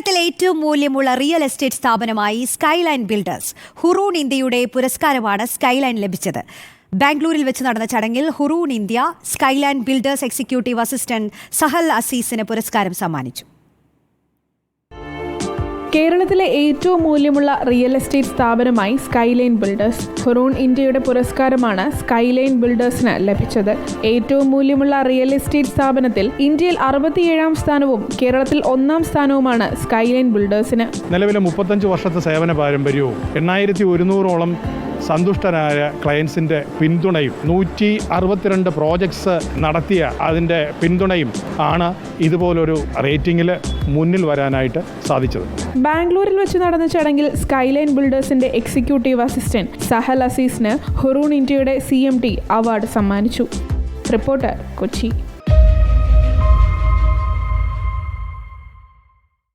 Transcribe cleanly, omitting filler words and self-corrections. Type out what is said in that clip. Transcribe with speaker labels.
Speaker 1: കേരളത്തിലെ ഏറ്റവും മൂല്യമുള്ള റിയൽ എസ്റ്റേറ്റ് സ്ഥാപനമായി സ്കൈലൈൻ ബിൽഡേഴ്സ് ഹുറൂൺ ഇന്ത്യയുടെ പുരസ്കാരമാണ് സ്കൈലൈൻ ലഭിച്ചത്. ബാംഗ്ലൂരിൽ വെച്ച് നടന്ന ചടങ്ങിൽ Hurun India Skyline Builders executive assistant Sahal അസീസിന് പുരസ്കാരം സമ്മാനിച്ചു.
Speaker 2: കേരളത്തിലെ ഏറ്റവും മൂല്യമുള്ള റിയൽ എസ്റ്റേറ്റ് സ്ഥാപനമായി സ്കൈലൈൻ ബിൽഡേഴ്സ് ഹുറൂൺ ഇന്ത്യയുടെ പുരസ്കാരമാണ് സ്കൈലൈൻ ബിൽഡേഴ്സിന് ലഭിച്ചത്. ഏറ്റവും മൂല്യമുള്ള റിയൽ എസ്റ്റേറ്റ് സ്ഥാപനത്തിൽ ഇന്ത്യയിൽ 67ാം സ്ഥാനവും കേരളത്തിൽ 1ാം സ്ഥാനവുമാണ് സ്കൈലൈൻ ബിൽഡേഴ്സിന്.
Speaker 3: നിലവിലെ 35 വർഷത്തെ സേവന പാരമ്പര്യവും 8100ഓളം സന്തുഷ്ടരായ ക്ലയൻസിൻ്റെ പിന്തുണയും 162 പ്രോജക്ട്സ് നടത്തിയ അതിൻ്റെ പിന്തുണയും ആണ് ഇതുപോലൊരു റേറ്റിംഗിൽ മുന്നിൽ വരാനായിട്ട് സാധിച്ചത്.
Speaker 2: ബാംഗ്ലൂരിൽ വെച്ച് നടന്ന ചടങ്ങിൽ സ്കൈലൈൻ ബിൽഡേഴ്സിന്റെ എക്സിക്യൂട്ടീവ് അസിസ്റ്റന്റ് സഹൽ അസീസിന് ഹുറൂൺ ഇന്ത്യയുടെ CMT അവാർഡ് സമ്മാനിച്ചു. റിപ്പോർട്ടർ, കൊച്ചി.